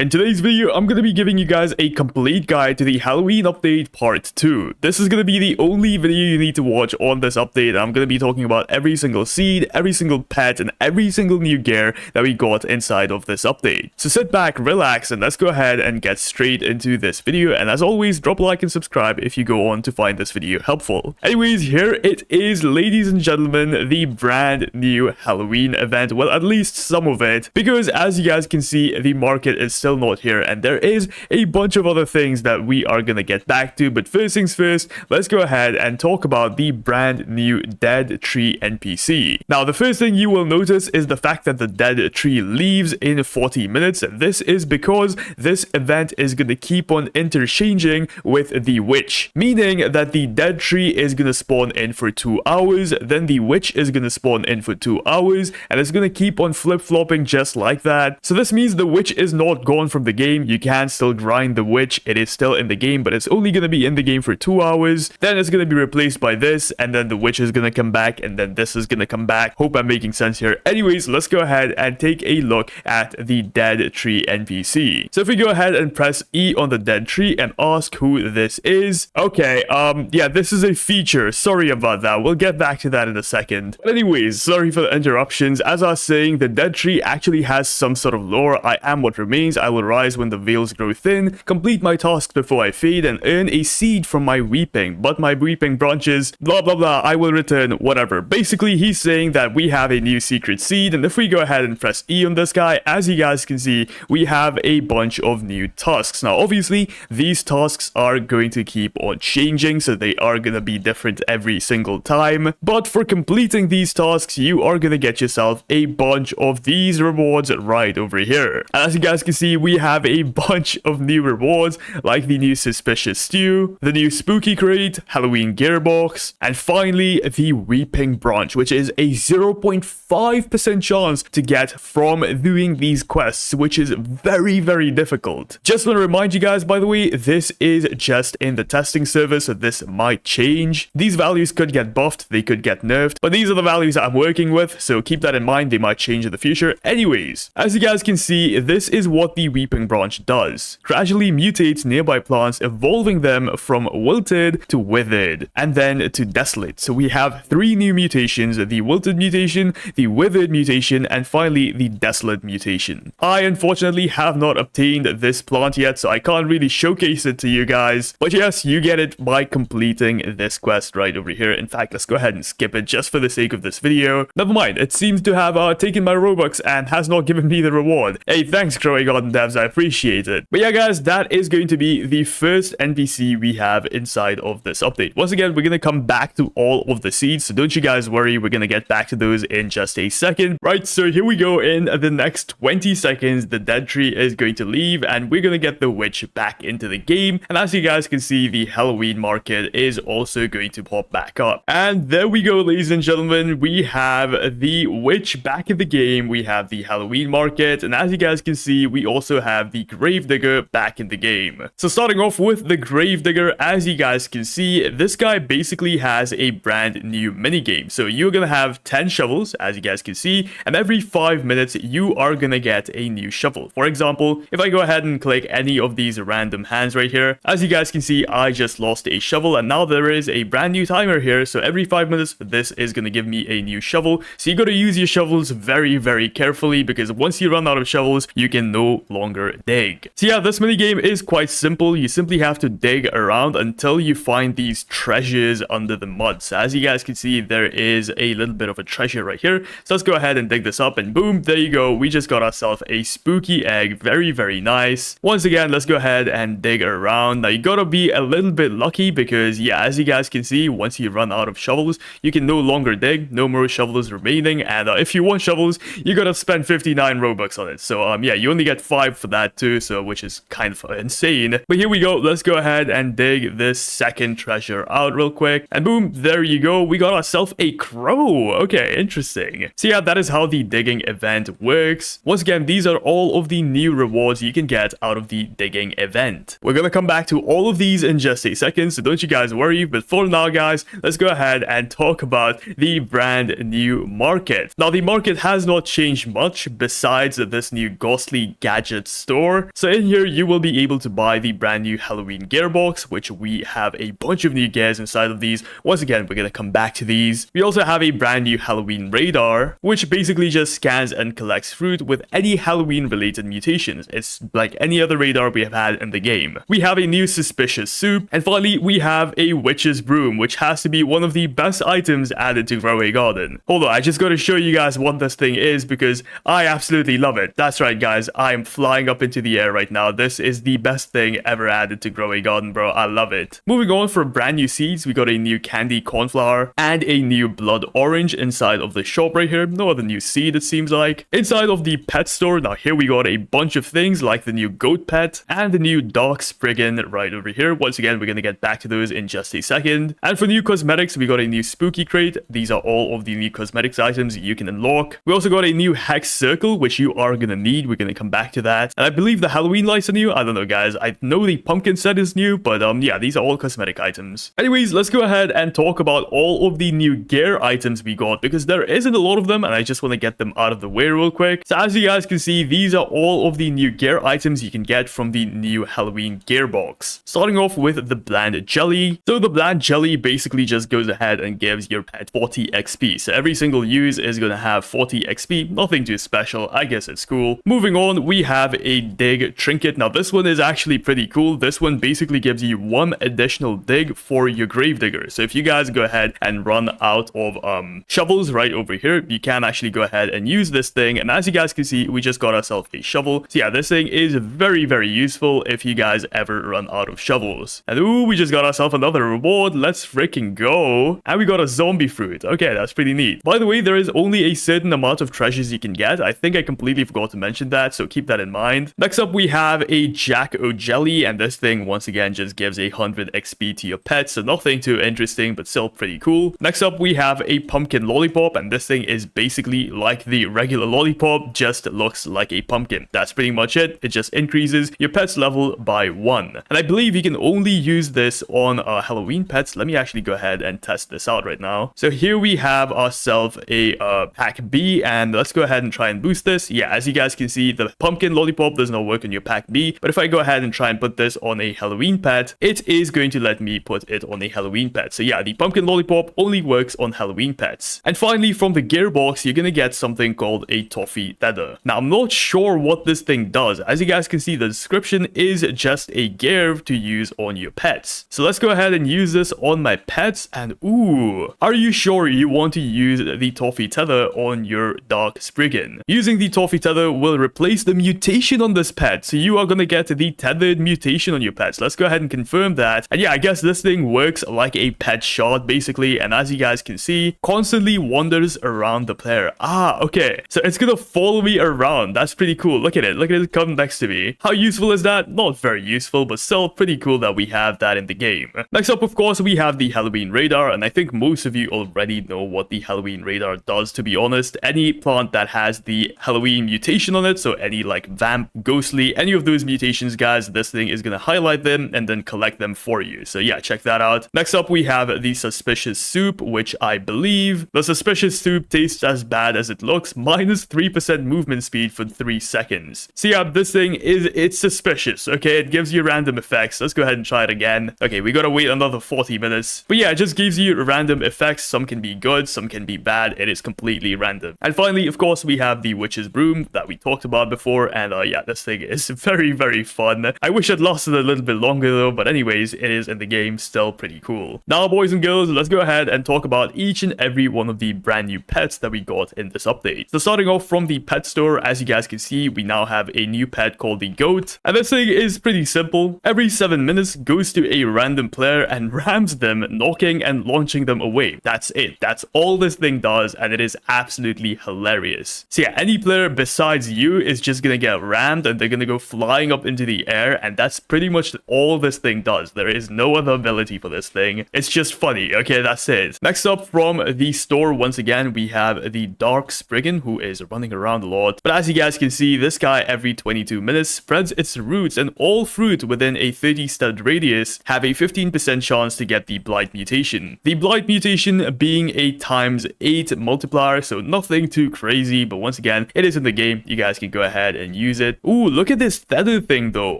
In today's video, I'm going to be giving you guys a complete guide to the Halloween update part 2. This is going to be the only video you need to watch on this update. I'm going to be talking about every single seed, every single pet, and every single new gear that we got inside of this update. So sit back, relax, and let's go ahead and get straight into this video. And as always, drop a like and subscribe if you go on to find this video helpful. Anyways, here it is, ladies and gentlemen, the brand new Halloween event. Well, at least some of it, because as you guys can see, the market is still not here, and there is a bunch of other things that we are gonna get back to. But first things first, let's go ahead and talk about the brand new dead tree NPC. Now, the first thing you will notice is the fact that the dead tree leaves in 40 minutes. This is because this event is gonna keep on interchanging with the witch, meaning that the dead tree is gonna spawn in for 2 hours, then the witch is gonna spawn in for 2 hours, and it's gonna keep on flip-flopping just like that. So this means the witch is not gone from the game. You can still grind the witch, it is still in the game, but it's only gonna be in the game for 2 hours. Then it's gonna be replaced by this, and then the witch is gonna come back, and then this is gonna come back. Hope I'm making sense here. Anyways, let's go ahead and take a look at the dead tree NPC. So if we go ahead and press E on the dead tree and ask who this is. Okay, yeah, this is a feature. Sorry about that. We'll get back to that in a second. But anyways, sorry for the interruptions. As I was saying, the dead tree actually has some sort of lore. I am what remains. I will rise when the veils grow thin, complete my tasks before I fade, and earn a seed from my weeping. But my weeping branches, blah blah blah, I will return, whatever. Basically, he's saying that we have a new secret seed, and if we go ahead and press E on this guy, as you guys can see, we have a bunch of new tasks. Now, obviously, these tasks are going to keep on changing, so they are going to be different every single time. But for completing these tasks, you are going to get yourself a bunch of these rewards right over here. And as you guys can see, we have a bunch of new rewards, like the new suspicious stew, the new spooky crate, Halloween gearbox, and finally the weeping branch, which is a 0.5% chance to get from doing these quests, which is very difficult. Just want to remind you guys, by the way, this is just in the testing server, so this might change. These values could get buffed, they could get nerfed, but these are the values I'm working with, so keep that in mind. They might change in the future. Anyways, as you guys can see, this is what the weeping branch does. Gradually mutates nearby plants, evolving them from wilted to withered, and then to desolate. So we have 3 new mutations: the wilted mutation, the withered mutation, and finally the desolate mutation. I unfortunately have not obtained this plant yet, so I can't really showcase it to you guys, but yes, you get it by completing this quest right over here. In fact, let's go ahead and skip it just for the sake of this video. Never mind, it seems to have taken my Robux and has not given me the reward. Hey, thanks Growing Garden devs, I appreciate it. But yeah guys, that is going to be the first NPC we have inside of this update. Once again, we're going to come back to all of the seeds, so don't you guys worry, we're going to get back to those in just a second. Right, so here we go. In the next 20 seconds, the dead tree is going to leave, and we're going to get the witch back into the game. And as you guys can see, the Halloween market is also going to pop back up. And there we go, ladies and gentlemen, we have the witch back in the game, we have the Halloween market, and as you guys can see, we also have the gravedigger back in the game. So starting off with the gravedigger, as you guys can see, this guy basically has a brand new minigame. So you're gonna have 10 shovels, as you guys can see, and every 5 minutes you are gonna get a new shovel. For example, if I go ahead and click any of these random hands right here, as you guys can see, I just lost a shovel, and now there is a brand new timer here. So every 5 minutes this is gonna give me a new shovel. So you gotta use your shovels very carefully, because once you run out of shovels, you can no longer dig. So yeah, this minigame is quite simple. You simply have to dig around until you find these treasures under the mud. So as you guys can see, there is a little bit of a treasure right here. So let's go ahead and dig this up, and boom, there you go. We just got ourselves a spooky egg. Very nice. Once again, let's go ahead and dig around. Now you gotta be a little bit lucky, because yeah, as you guys can see, once you run out of shovels, you can no longer dig. No more shovels remaining, and if you want shovels, you gotta spend 59 Robux on it. So yeah, you only get 5 for that too, so which is kind of insane. But here we go. Let's go ahead and dig this second treasure out real quick, and boom, there you go. We got ourselves a crow. Okay, interesting. So yeah, that is how the digging event works. Once again, these are all of the new rewards you can get out of the digging event. We're gonna come back to all of these in just a second, so don't you guys worry. But for now guys, let's go ahead and talk about the brand new market. Now the market has not changed much besides this new ghostly gadget gadget store. So in here, you will be able to buy the brand new Halloween gear box, which we have a bunch of new gears inside of these. Once again, we're gonna come back to these. We also have a brand new Halloween radar, which basically just scans and collects fruit with any Halloween related mutations. It's like any other radar we have had in the game. We have a new suspicious soup, and finally we have a witch's broom, which has to be one of the best items added to Grow a Garden. Hold on, I just gotta show you guys what this thing is because I absolutely love it. That's right guys, I am flying up into the air right now. This is the best thing ever added to Grow a Garden, bro. I love it. Moving on, for brand new seeds, we got a new candy cornflower and a new blood orange inside of the shop right here. No other new seed, it seems like. Inside of the pet store, now here we got a bunch of things like the new goat pet and the new dark spriggan right over here. Once again, we're gonna get back to those in just a second. And for new cosmetics, we got a new spooky crate. These are all of the new cosmetics items you can unlock. We also got a new hex circle, which you are gonna need. We're gonna come back to that. And I believe the Halloween lights are new. I don't know, guys. I know the pumpkin set is new, but yeah, these are all cosmetic items. Anyways, let's go ahead and talk about all of the new gear items we got because there isn't a lot of them and I just want to get them out of the way real quick. So as you guys can see, these are all of the new gear items you can get from the new Halloween gear box. Starting off with the bland jelly. So the bland jelly basically just goes ahead and gives your pet 40 XP. So every single use is going to have 40 XP. Nothing too special. I guess it's cool. Moving on, we have a dig trinket. Now this one is actually pretty cool. This one basically gives you one additional dig for your gravedigger. So if you guys go ahead and run out of shovels right over here, you can actually go ahead and use this thing. And as you guys can see, we just got ourselves a shovel. So yeah, this thing is very, very useful if you guys ever run out of shovels. And ooh, we just got ourselves another reward. Let's freaking go. And we got a zombie fruit. Okay, that's pretty neat. By the way, there is only a certain amount of treasures you can get. I think I completely forgot to mention that, so keep that in mind. Next up, we have a Jack-O jelly, and this thing once again just gives 100 XP to your pet, so nothing too interesting, but still pretty cool. Next up, we have a pumpkin lollipop, and this thing is basically like the regular lollipop, just looks like a pumpkin. That's pretty much it. It just increases your pet's level by 1. And I believe you can only use this on Halloween pets. Let me actually go ahead and test this out right now. So here we have ourselves a pack B, and let's go ahead and try and boost this. Yeah, as you guys can see, the pumpkin lollipop does not work on your pack B, but if I go ahead and try and put this on a Halloween pet, it is going to let me put it on a Halloween pet. So yeah, the pumpkin lollipop only works on Halloween pets. And finally, from the gear box, you're gonna get something called a toffee tether. Now, I'm not sure what this thing does. As you guys can see, the description is just a gear to use on your pets. So let's go ahead and use this on my pets. And ooh, are you sure you want to use the toffee tether on your dark spriggan? Using the toffee tether will replace the mutation on this pet. So you are gonna get the tethered mutation on your pets. Let's go ahead and confirm that. And yeah, I guess this thing works like a pet shard basically. And as you guys can see, constantly wanders around the player. Ah, okay. So it's gonna follow me around. That's pretty cool. Look at it. Look at it come next to me. How useful is that? Not very useful, but still pretty cool that we have that in the game. Next up, of course, we have the Halloween radar. And I think most of you already know what the Halloween radar does, to be honest. Any plant that has the Halloween mutation on it, so any like vamp, ghostly, any of those mutations, guys, this thing is gonna highlight them and then collect them for you. So yeah, check that out. Next up, we have the suspicious soup, which I believe the suspicious soup tastes as bad as it looks, minus 3% movement speed for 3 seconds. So yeah, this thing it's suspicious. Okay, it gives you random effects. Let's go ahead and try it again. Okay, we gotta wait another 40 minutes. But yeah, it just gives you random effects. Some can be good, some can be bad. It is completely random. And finally, of course, we have the witch's broom that we talked about before. And yeah, this thing is very, very fun. I wish it lasted a little bit longer though, but anyways, it is in the game still pretty cool. Now, boys and girls, let's go ahead and talk about each and every one of the brand new pets that we got in this update. So starting off from the pet store, as you guys can see, we now have a new pet called the goat. And this thing is pretty simple. Every 7 minutes goes to a random player and rams them, knocking and launching them away. That's it. That's all this thing does, and it is absolutely hilarious. So yeah, any player besides you is just gonna get rammed and they're gonna go flying up into the air, and that's pretty much all this thing does. There is no other ability for this thing. It's just funny. Okay, that's it. Next up from the store, once again, we have the dark spriggan, who is running around a lot. But as you guys can see, this guy every 22 minutes spreads its roots, and all fruit within a 30 stud radius have a 15% chance to get the blight mutation. The blight mutation being a ×8 multiplier, so nothing too crazy, but once again, it is in the game. You guys can go ahead and and use it. Ooh, look at this feather thing though.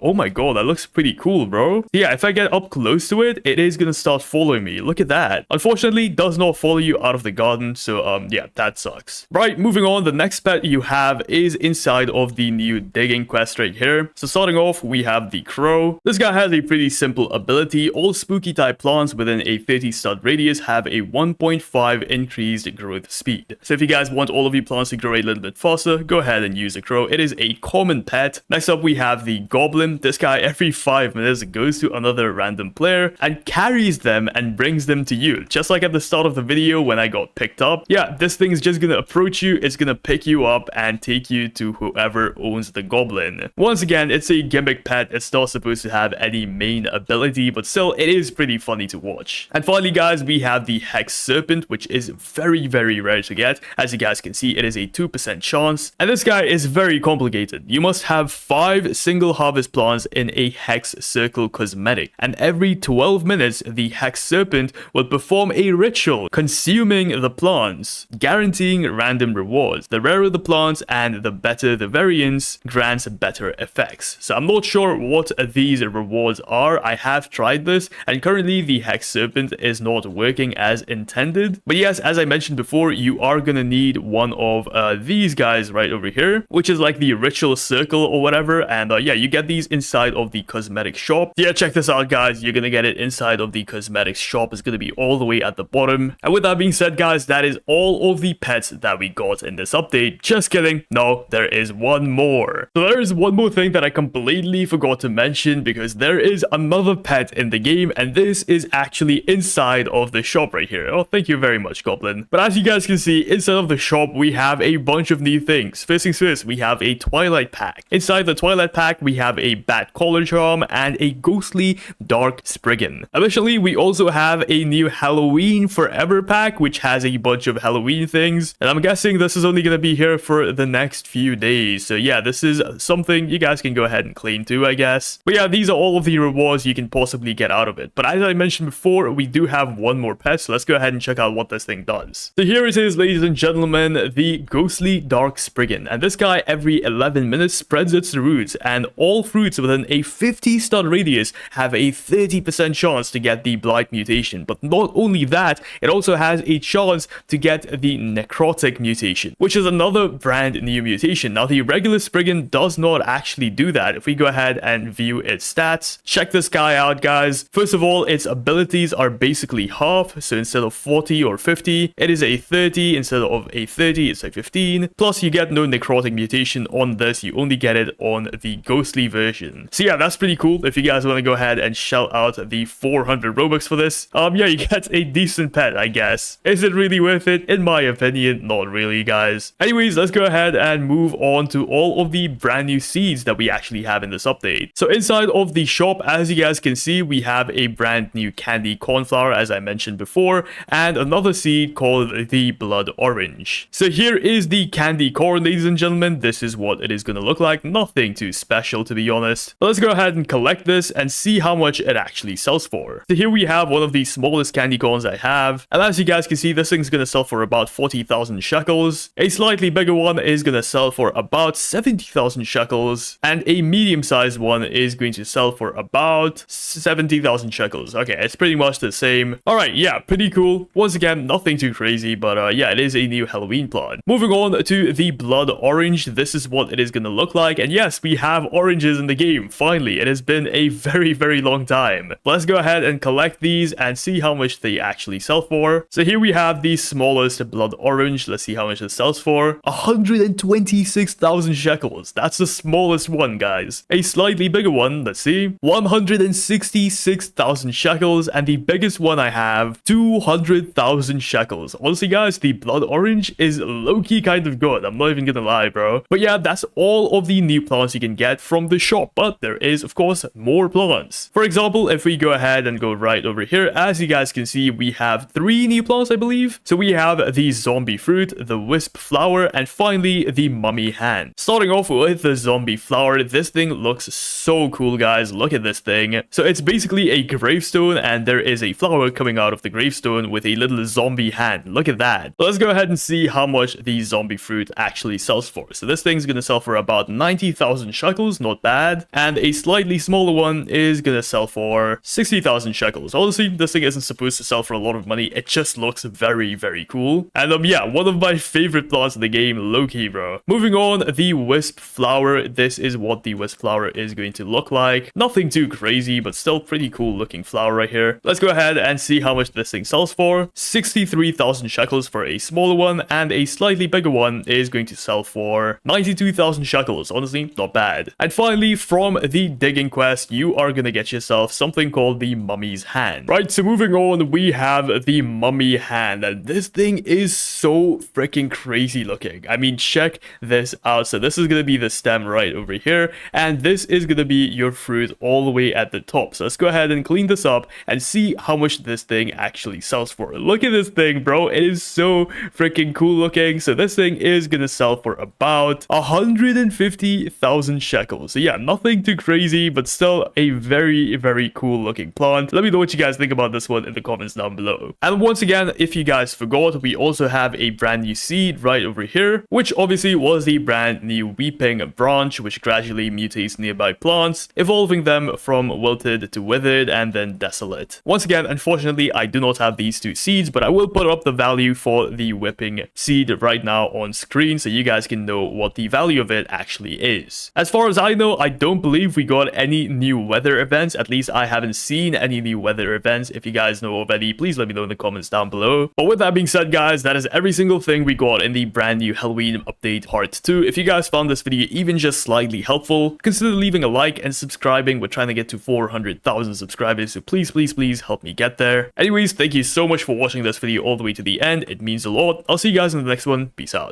Oh my god, that looks pretty cool, bro. Yeah, if I get up close to it, it is gonna start following me. Look at that. Unfortunately, it does not follow you out of the garden, so yeah, that sucks. Right, moving on, the next pet you have is inside of the new digging quest right here. So starting off, we have the crow. This guy has a pretty simple ability. All spooky type plants within a 30 stud radius have a 1.5 increased growth speed. So if you guys want all of your plants to grow a little bit faster, go ahead and use the crow. It is a common pet. Next up, we have the goblin. This guy every 5 minutes goes to another random player and carries them and brings them to you. Just like at the start of the video when I got picked up. Yeah, this thing is just gonna approach you, it's gonna pick you up and take you to whoever owns the goblin. Once again, it's a gimmick pet. It's not supposed to have any main ability, but still, it is pretty funny to watch. And finally, guys, we have the hex serpent, which is very, very rare to get. As you guys can see, it is a 2% chance. And this guy is very complicated. You must have 5 single harvest plants in a hex circle cosmetic. And every 12 minutes, the hex serpent will perform a ritual, consuming the plants, guaranteeing random rewards. The rarer the plants and the better the variance grants better effects. So I'm not sure what these rewards are. I have tried this, and currently the hex serpent is not working as intended. But yes, as I mentioned before, you are gonna need one of these guys right over here, which is like the ritual circle or whatever. And yeah, you get these inside of the cosmetic shop. Yeah, check this out, guys. You're gonna get it inside of the cosmetics shop. It's gonna be all the way at the bottom. And with that being said, guys, that is all of the pets that we got in this update. Just kidding. No, there is one more. So there is one more thing that I completely forgot to mention, because there is another pet in the game, and this is actually inside of the shop right here. Oh, thank you very much, Goblin. But as you guys can see, inside of the shop, we have a bunch of new things. First things first, we have a Twilight pack. Inside the Twilight pack, we have a Bat Collar Charm and a Ghostly Dark Spriggan. Additionally, we also have a new Halloween Forever pack, which has a bunch of Halloween things. And I'm guessing this is only going to be here for the next few days. So yeah, this is something you guys can go ahead and claim too, I guess. But yeah, these are all of the rewards you can possibly get out of it. But as I mentioned before, we do have one more pet, so let's go ahead and check out what this thing does. So here it is, ladies and gentlemen, the Ghostly Dark Spriggan. And this guy every 11 minutes spreads its roots, and all fruits within a 50 stud radius have a 30% chance to get the Blight mutation. But not only that, it also has a chance to get the Necrotic mutation, which is another brand new mutation. Now, the regular Spriggan does not actually do that. If we go ahead and view its stats, check this guy out, guys. First of all, its abilities are basically half. So instead of 40 or 50, it is a 30. Instead of a 30, it's a 15. Plus, you get no Necrotic mutation on this. You only get it on the Ghostly version. So yeah, that's pretty cool. If you guys want to go ahead and shell out the 400 Robux for this, yeah, you get a decent pet, I guess. Is it really worth it? In my opinion, not really, guys. Anyways, let's go ahead and move on to all of the brand new seeds that we actually have in this update. So inside of the shop, as you guys can see, we have a brand new candy cornflower, as I mentioned before, and another seed called the blood orange. So here is the candy corn, ladies and gentlemen. This is what it is going to look like. Nothing too special, to be honest. But let's go ahead and collect this and see how much it actually sells for. So here we have one of the smallest candy corns I have, and as you guys can see, this thing's going to sell for about 40,000 shekels. A slightly bigger one is going to sell for about 70,000 shekels, and a medium-sized one is going to sell for about 70,000 shekels. Okay, it's pretty much the same. Alright, yeah, pretty cool. Once again, nothing too crazy, but yeah, it is a new Halloween plant. Moving on to the blood orange, this is what it is going to look like, and yes, we have oranges in the game, finally. It has been a very, very long time. Let's go ahead and collect these and see how much they actually sell for. So here we have the smallest blood orange. Let's see how much it sells for. 126,000 shekels. That's the smallest one, guys. A slightly bigger one, let's see, 166,000 shekels, and the biggest one I have, 200,000 shekels. Honestly, guys, the blood orange is low-key kind of good. I'm not even gonna lie, bro. But yeah, that's all of the new plants you can get from the shop, but there is, of course, more plants. For example, if we go ahead and go right over here, as you guys can see, we have 3 new plants, I believe. So we have the zombie fruit, the wisp flower, and finally the mummy hand. Starting off with the zombie flower, this thing looks so cool, guys. Look at this thing. So it's basically a gravestone, and there is a flower coming out of the gravestone with a little zombie hand. Look at that. Let's go ahead and see how much the zombie fruit actually sells for. So this thing's gonna sell sell for about 90,000 shekels, not bad. And a slightly smaller one is gonna sell for 60,000 shekels. Honestly, this thing isn't supposed to sell for a lot of money. It just looks very, very cool. And yeah, one of my favorite plants in the game, low-key, bro. Moving on, the wisp flower. This is what the wisp flower is going to look like. Nothing too crazy, but still pretty cool looking flower right here. Let's go ahead and see how much this thing sells for. 63,000 shekels for a smaller one, and a slightly bigger one is going to sell for 92,000 shekels. Honestly, not bad. And finally, from the digging quest, you are gonna get yourself something called the mummy's hand. Right, so moving on, we have the mummy hand, and this thing is so freaking crazy looking. I mean, check this out. So this is gonna be the stem right over here, and this is gonna be your fruit all the way at the top. So let's go ahead and clean this up and see how much this thing actually sells for. Look at this thing, bro. It is so freaking cool looking. So this thing is gonna sell for about 150,000 shekels. So yeah, nothing too crazy, but still a very, very cool looking plant. Let me know what you guys think about this one in the comments down below. And once again, if you guys forgot, we also have a brand new seed right over here, which obviously was the brand new weeping branch, which gradually mutates nearby plants, evolving them from wilted to withered and then desolate. Once again, unfortunately, I do not have these two seeds, but I will put up the value for the whipping seed right now on screen so you guys can know what the value of it actually is. As far as I know, I don't believe we got any new weather events. At least I haven't seen any new weather events. If you guys know of any, please let me know in the comments down below. But with that being said, guys, that is every single thing we got in the brand new Halloween update part 2. If you guys found this video even just slightly helpful, consider leaving a like and subscribing. We're trying to get to 400,000 subscribers, so please, please, please help me get there. Anyways, thank you so much for watching this video all the way to the end. It means a lot. I'll see you guys in the next one. Peace out.